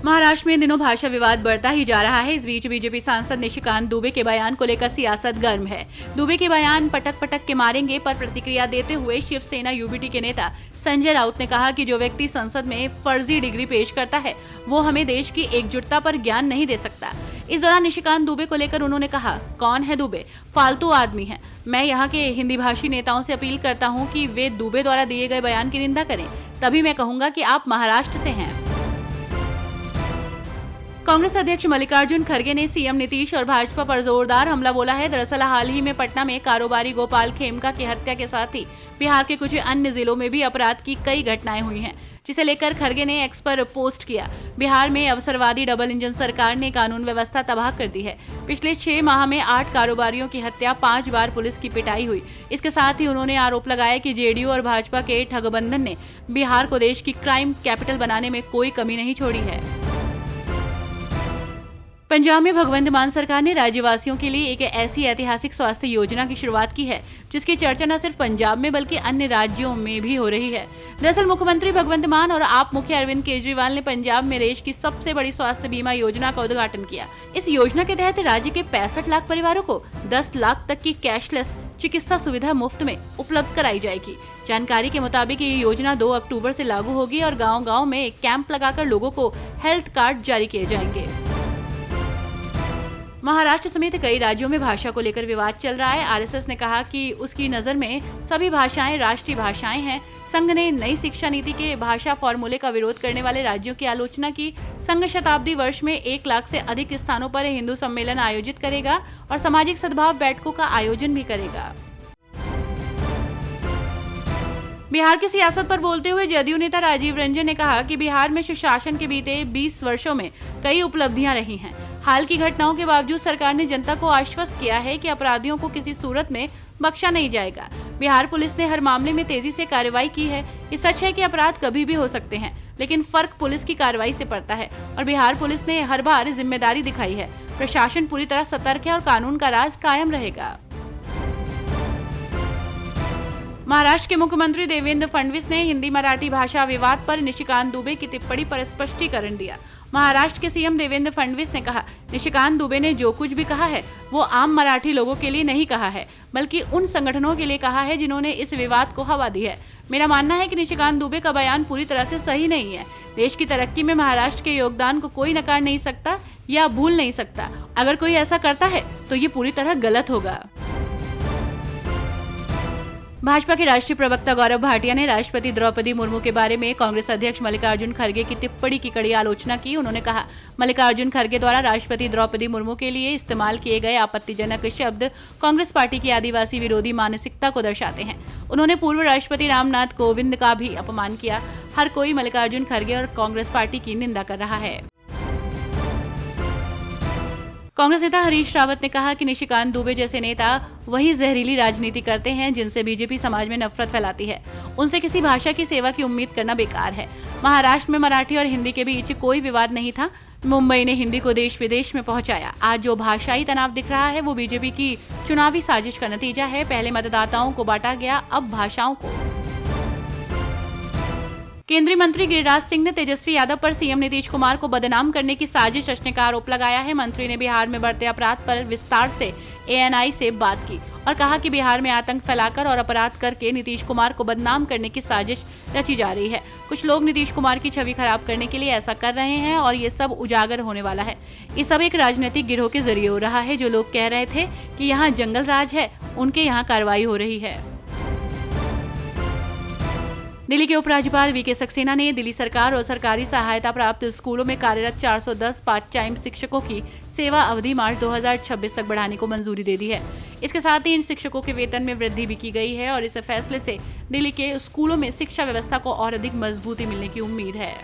महाराष्ट्र में इन दिनों भाषा विवाद बढ़ता ही जा रहा है। इस बीच बीजेपी सांसद निशिकांत दुबे के बयान को लेकर सियासत गर्म है। दुबे के बयान पटक पटक के मारेंगे पर प्रतिक्रिया देते हुए शिवसेना यूबीटी के नेता संजय राउत ने कहा कि जो व्यक्ति संसद में फर्जी डिग्री पेश करता है वो हमें देश की एकजुटता पर ज्ञान नहीं दे सकता। इस दौरान निशिकांत दुबे को लेकर उन्होंने कहा, कौन है दुबे? फालतू आदमी है। मैं यहाँ के हिंदी भाषी नेताओं से अपील करता हूँ कि वे दुबे द्वारा दिए गए बयान की निंदा करें, तभी मैं कहूँगा कि आप महाराष्ट्र से हैं। कांग्रेस अध्यक्ष मल्लिकार्जुन खड़गे ने सीएम नीतीश और भाजपा पर जोरदार हमला बोला है। दरअसल हाल ही में पटना में कारोबारी गोपाल खेमका की हत्या के साथ ही बिहार के कुछ अन्य जिलों में भी अपराध की कई घटनाएं हुई हैं, जिसे लेकर खड़गे ने एक्स पर पोस्ट किया। बिहार में अवसरवादी डबल इंजन सरकार ने कानून व्यवस्था तबाह कर दी है। पिछले 6 माह में 8 कारोबारियों की हत्या, 5 बार पुलिस की पिटाई हुई। इसके साथ ही उन्होंने आरोप लगाया कि जेडीयू और भाजपा के ठगबंधन ने बिहार को देश की क्राइम कैपिटल बनाने में कोई कमी नहीं छोड़ी है। पंजाब में भगवंत मान सरकार ने राज्यवासियों के लिए एक ऐसी ऐतिहासिक स्वास्थ्य योजना की शुरुआत की है जिसकी चर्चा न सिर्फ पंजाब में बल्कि अन्य राज्यों में भी हो रही है। दरअसल मुख्यमंत्री भगवंत मान और आप मुख्य अरविंद केजरीवाल ने पंजाब में देश की सबसे बड़ी स्वास्थ्य बीमा योजना का उद्घाटन किया। इस योजना के तहत राज्य के 65 लाख परिवारों को 10 लाख तक की कैशलेस चिकित्सा सुविधा मुफ्त में उपलब्ध कराई जाएगी। जानकारी के मुताबिक ये योजना 2 अक्टूबर से लागू होगी और गाँव-गाँव में कैंप लगाकर लोगों को हेल्थ कार्ड जारी किए जाएंगे। महाराष्ट्र समेत कई राज्यों में भाषा को लेकर विवाद चल रहा है। आरएसएस ने कहा कि उसकी नजर में सभी भाषाएं राष्ट्रीय भाषाएं हैं। संघ ने नई शिक्षा नीति के भाषा फॉर्मूले का विरोध करने वाले राज्यों की आलोचना की। संघ शताब्दी वर्ष में 1 लाख से अधिक स्थानों पर हिंदू सम्मेलन आयोजित करेगा और सामाजिक सद्भाव बैठकों का आयोजन भी करेगा। बिहार की सियासत पर बोलते हुए जदयू नेता राजीव रंजन ने कहा कि बिहार में सुशासन के बीते 20 वर्षों में कई उपलब्धियां रही हैं। हाल की घटनाओं के बावजूद सरकार ने जनता को आश्वस्त किया है कि अपराधियों को किसी सूरत में बख्शा नहीं जाएगा। बिहार पुलिस ने हर मामले में तेजी से कार्रवाई की है। ये सच है कि अपराध कभी भी हो सकते हैं, लेकिन फर्क पुलिस की कार्रवाई से पड़ता है और बिहार पुलिस ने हर बार जिम्मेदारी दिखाई है। प्रशासन पूरी तरह सतर्क है और कानून का राज कायम रहेगा। महाराष्ट्र के मुख्यमंत्री देवेंद्र फडणवीस ने हिंदी मराठी भाषा विवाद पर निशिकांत दुबे की टिप्पणी पर स्पष्टीकरण दिया। महाराष्ट्र के सीएम देवेंद्र फडणवीस ने कहा, निशिकांत दुबे ने जो कुछ भी कहा है वो आम मराठी लोगों के लिए नहीं कहा है, बल्कि उन संगठनों के लिए कहा है जिन्होंने इस विवाद को हवा दी है। मेरा मानना है कि निशिकांत दुबे का बयान पूरी तरह से सही नहीं है। देश की तरक्की में महाराष्ट्र के योगदान को कोई नकार नहीं सकता या भूल नहीं सकता। अगर कोई ऐसा करता है तो ये पूरी तरह गलत होगा। भाजपा के राष्ट्रीय प्रवक्ता गौरव भाटिया ने राष्ट्रपति द्रौपदी मुर्मू के बारे में कांग्रेस अध्यक्ष मल्लिकार्जुन खड़गे की टिप्पणी की कड़ी आलोचना की। उन्होंने कहा, मल्लिकार्जुन खड़गे द्वारा राष्ट्रपति द्रौपदी मुर्मू के लिए इस्तेमाल किए गए आपत्तिजनक शब्द कांग्रेस पार्टी की आदिवासी विरोधी मानसिकता को दर्शाते हैं। उन्होंने पूर्व राष्ट्रपति रामनाथ कोविंद का भी अपमान किया। हर कोई मल्लिकार्जुन खड़गे और कांग्रेस पार्टी की निंदा कर रहा है। कांग्रेस नेता हरीश रावत ने कहा कि निशिकांत दुबे जैसे नेता वही जहरीली राजनीति करते हैं जिनसे बीजेपी समाज में नफरत फैलाती है। उनसे किसी भाषा की सेवा की उम्मीद करना बेकार है। महाराष्ट्र में मराठी और हिंदी के बीच कोई विवाद नहीं था। मुंबई ने हिंदी को देश विदेश में पहुंचाया। आज जो भाषाई तनाव दिख रहा है वो बीजेपी की चुनावी साजिश का नतीजा है। पहले मतदाताओं को बांटा गया, अब भाषाओं को। केंद्रीय मंत्री गिरिराज सिंह ने तेजस्वी यादव पर सीएम नीतीश कुमार को बदनाम करने की साजिश रचने का आरोप लगाया है। मंत्री ने बिहार में बढ़ते अपराध पर विस्तार से एएनआई से बात की और कहा कि बिहार में आतंक फैलाकर और अपराध करके नीतीश कुमार को बदनाम करने की साजिश रची जा रही है। कुछ लोग नीतीश कुमार की छवि खराब करने के लिए ऐसा कर रहे हैं और ये सब उजागर होने वाला है। ये सब एक राजनीतिक गिरोह के जरिए हो रहा है। जो लोग कह रहे थे कि यहाँ जंगल राज है, उनके यहाँ कार्रवाई हो रही है। दिल्ली के उपराज्यपाल वीके सक्सेना ने दिल्ली सरकार और सरकारी सहायता प्राप्त स्कूलों में कार्यरत 410 पार्ट टाइम शिक्षकों की सेवा अवधि मार्च 2026 तक बढ़ाने को मंजूरी दे दी है। इसके साथ ही इन शिक्षकों के वेतन में वृद्धि भी की गई है और इस फैसले से दिल्ली के स्कूलों में शिक्षा व्यवस्था को और अधिक मजबूती मिलने की उम्मीद है।